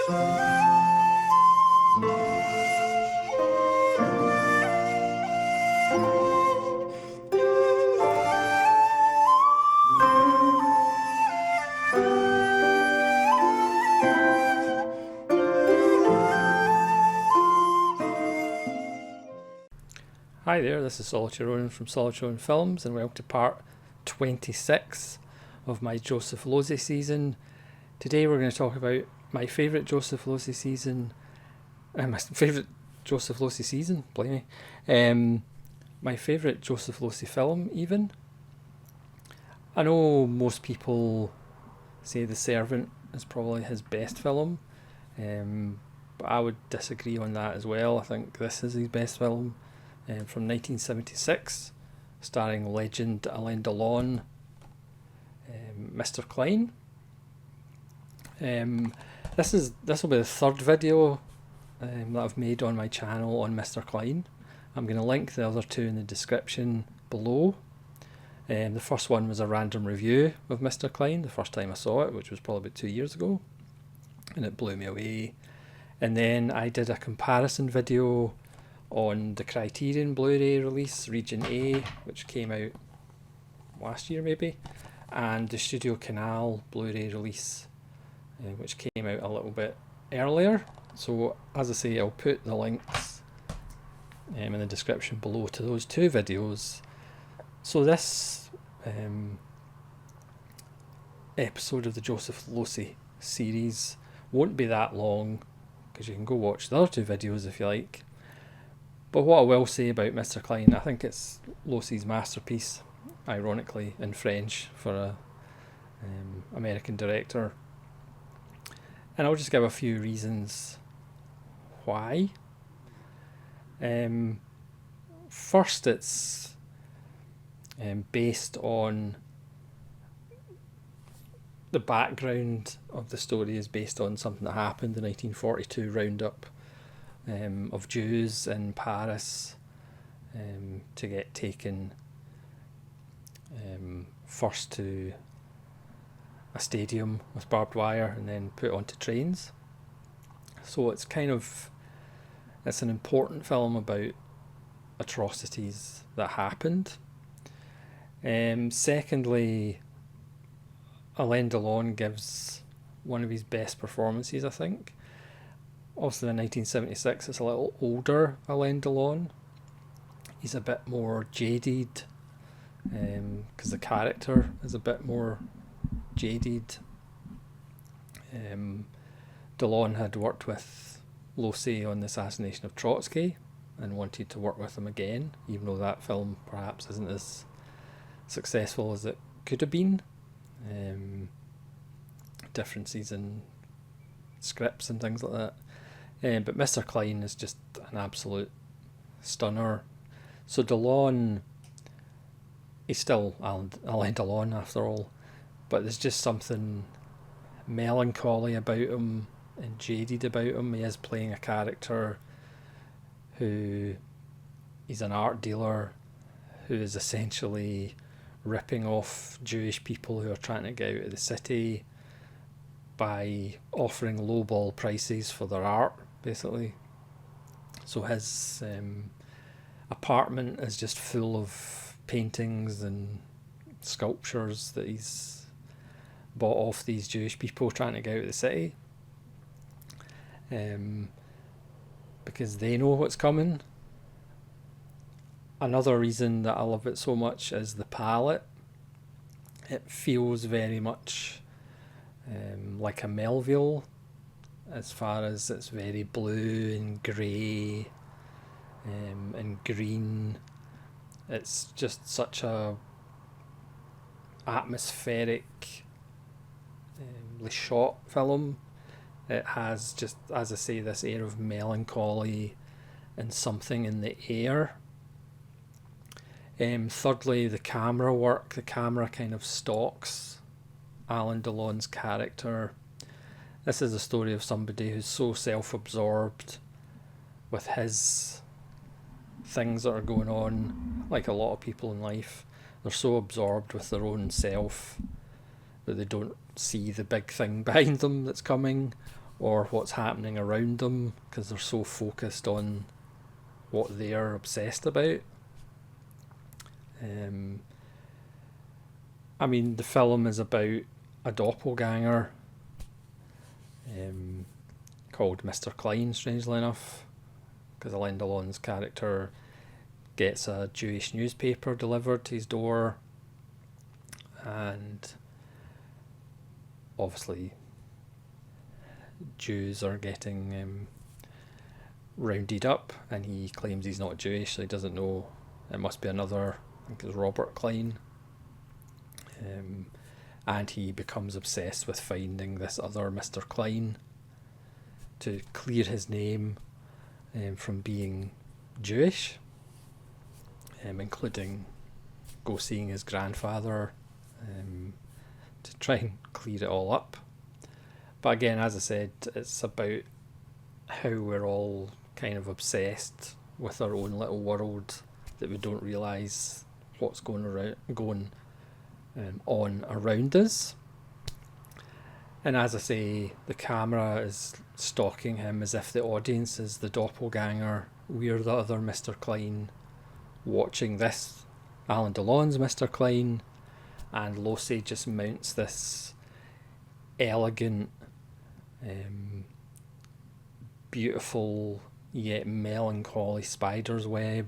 Hi there, this is Solitary Ronan from Solitary Ronan Films, and welcome to part 26 of my Joseph Losey season. Today we're going to talk about my favourite Joseph Losey season, my favourite Joseph Losey season, blimey, my favourite Joseph Losey film even. I know most people say The Servant is probably his best film, but I would disagree on that as well. I think this is his best film. From 1976, starring legend Alain Delon, Mr. Klein. This will be the third video that I've made on my channel on Mr. Klein. I'm going to link the other two in the description below. The first one was a random review of Mr. Klein, the first time I saw it, which was probably about 2 years ago, and it blew me away. And then I did a comparison video on the Criterion Blu-ray release, Region A, which came out last year maybe, and the Studio Canal Blu-ray release, which came out a little bit earlier. So as I say, I'll put the links in the description below to those two videos. So this episode of the Joseph Losey series won't be that long, because you can go watch the other two videos if you like. But what I will say about Mr. Klein, I think it's Losey's masterpiece, ironically, in French for a American director. And I'll just give a few reasons why. First, it's based on the background of the story is based on something that happened, the 1942 roundup of Jews in Paris to get taken first to a stadium with barbed wire and then put onto trains. So it's an important film about atrocities that happened. Secondly, Alain Delon gives one of his best performances, I think. Also in 1976, it's a little older Alain Delon. He's a bit more jaded, because the character is a bit more jaded. Delon had worked with Losey on the assassination of Trotsky and wanted to work with him again, even though that film perhaps isn't as successful as it could have been. Differences in scripts and things like that. But Mr. Klein is just an absolute stunner. So Delon, he's still Alain Delon after all, but there's just something melancholy about him and jaded about him. He is playing a character who is an art dealer who is essentially ripping off Jewish people who are trying to get out of the city by offering lowball prices for their art, basically. So his apartment is just full of paintings and sculptures that he's bought off these Jewish people trying to get out of the city, because they know what's coming. Another reason that I love it so much is the palette. It feels very much like a Melville, as far as it's very blue and grey and green. It's just such a atmospheric shot film. It has, just as I say, this air of melancholy and something in the air. Thirdly, the camera work. The camera kind of stalks Alain Delon's character. This is a story of somebody who's so self-absorbed with his things that are going on, like a lot of people in life. They're so absorbed with their own self that they don't see the big thing behind them that's coming, or what's happening around them, because they're so focused on what they're obsessed about. I mean, the film is about a doppelganger called Mr. Klein, strangely enough, because Alain Delon's character gets a Jewish newspaper delivered to his door, and obviously Jews are getting rounded up, and he claims he's not Jewish, so he doesn't know. It must be another, I think it's Robert Klein. And he becomes obsessed with finding this other Mr. Klein to clear his name from being Jewish, including go seeing his grandfather to try and clear it all up. But again, as I said, it's about how we're all kind of obsessed with our own little world, that we don't realise what's going on around us. And as I say, the camera is stalking him as if the audience is the doppelganger. We're the other Mr. Klein watching this, Alain Delon's Mr. Klein, and Losey just mounts this elegant, beautiful yet melancholy spider's web,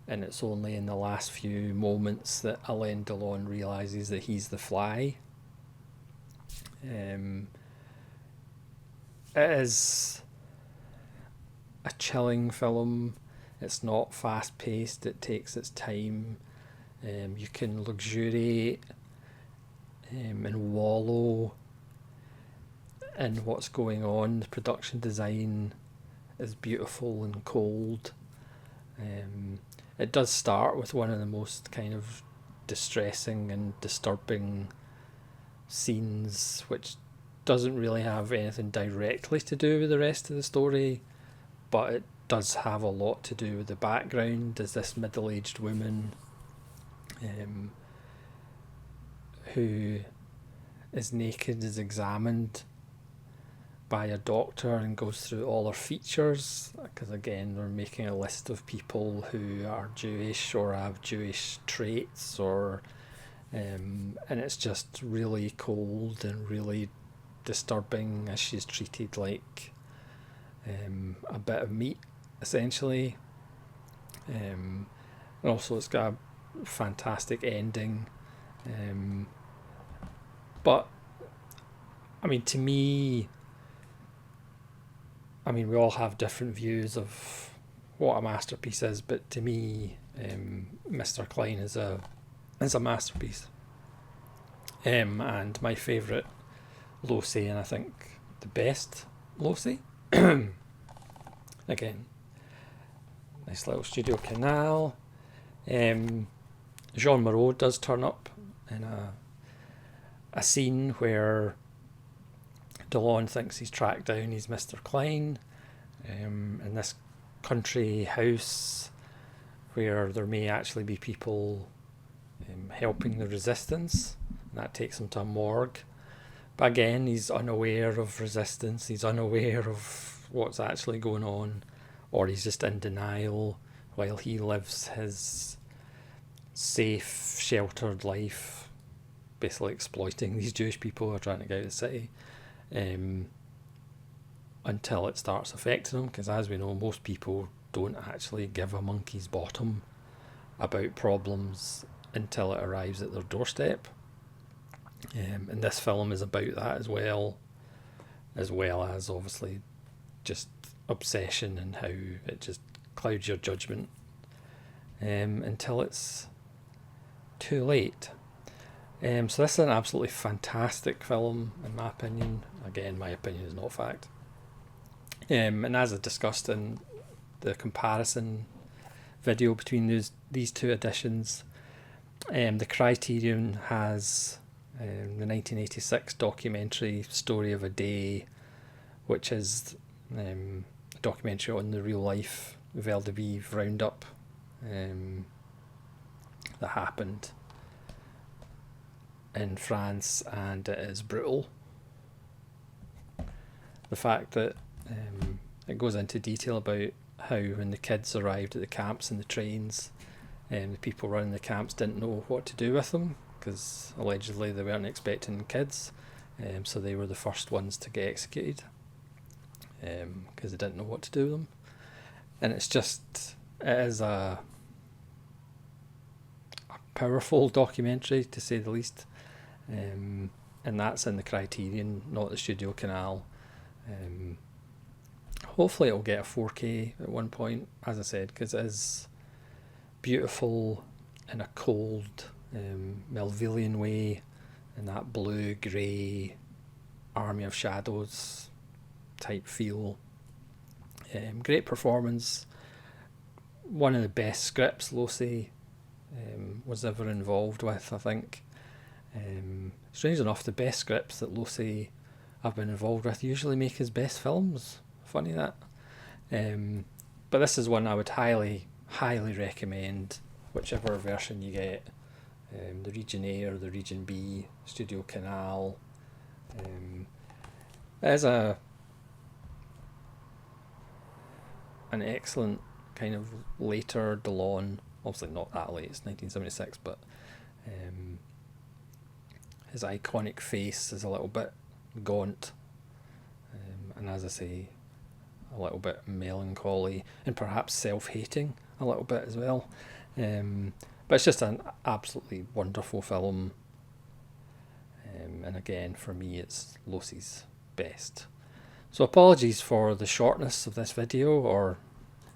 and it's only in the last few moments that Alain Delon realises that he's the fly. It is a chilling film. It's not fast paced, it takes its time. You can luxuriate and wallow in what's going on. The production design is beautiful and cold. It does start with one of the most kind of distressing and disturbing scenes, which doesn't really have anything directly to do with the rest of the story, but it does have a lot to do with the background. As this middle-aged woman who is naked is examined by a doctor and goes through all her features, because again they're making a list of people who are Jewish or have Jewish traits, or and it's just really cold and really disturbing, as she's treated like a bit of meat essentially. And also it's got a fantastic ending, but I mean, to me, I mean, we all have different views of what a masterpiece is, but to me, Mr. Klein is a masterpiece. And my favourite Losey, and I think the best Losey. Again, nice little studio canal. Jean Moreau does turn up in a scene where Delon thinks he's tracked down his Mr. Klein in this country house where there may actually be people helping the resistance, and that takes him to a morgue. But again, he's unaware of resistance, he's unaware of what's actually going on, or he's just in denial while he lives his safe, sheltered life, basically exploiting these Jewish people who are trying to get out of the city. Until it starts affecting them, because as we know, most people don't actually give a monkey's bottom about problems until it arrives at their doorstep. And this film is about that as well as obviously just obsession and how it just clouds your judgment until it's too late. So this is an absolutely fantastic film, in my opinion. Again, my opinion is not fact. And as I discussed in the comparison video between these two editions, the Criterion has the 1986 documentary Story of a Day, which is a documentary on the real life Vel de Vive roundup that happened in France, and it is brutal. the fact that it goes into detail about how when the kids arrived at the camps and the trains, the people running the camps didn't know what to do with them because allegedly they weren't expecting kids, so they were the first ones to get executed because they didn't know what to do with them. And it is a powerful documentary, to say the least, and that's in the Criterion, not the Studio Canal. Hopefully it'll get a 4K at one point, as I said, because it is beautiful in a cold Melvillian way, in that blue grey Army of Shadows type feel. Great performance, one of the best scripts Losey was ever involved with, I think. Strange enough, the best scripts that Losey I've been involved with usually make his best films. Funny that. But this is one I would highly recommend, whichever version you get. The Region A or the Region B, Studio Canal. It is an excellent kind of later Delon, obviously not that late, it's 1976, but his iconic face is a little bit gaunt, and as I say, a little bit melancholy and perhaps self-hating a little bit as well. But it's just an absolutely wonderful film, and again, for me, it's Losey's best. So apologies for the shortness of this video, or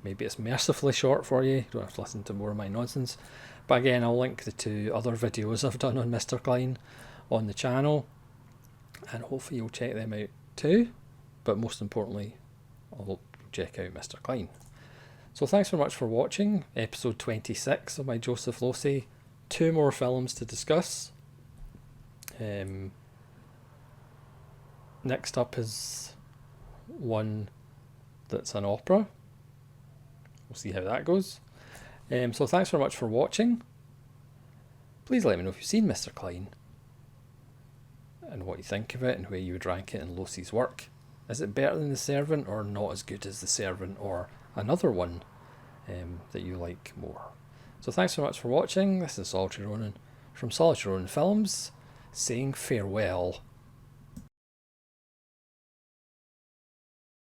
maybe it's mercifully short for you, you don't have to listen to more of my nonsense. But again, I'll link the 2 other videos I've done on Mr. Klein on the channel, and hopefully you'll check them out too. But most importantly, I'll check out Mr. Klein. So thanks very much for watching episode 26 of my Joseph Losey. 2 more films to discuss. Next up is one that's an opera. We'll see how that goes. So thanks very much for watching. Please let me know if you've seen Mr. Klein and what you think of it and where you would rank it in Losey's work. Is it better than The Servant, or not as good as The Servant, or another one that you like more? So thanks so much for watching. This is Solitary Ronin from Solitary Ronin Films, saying farewell.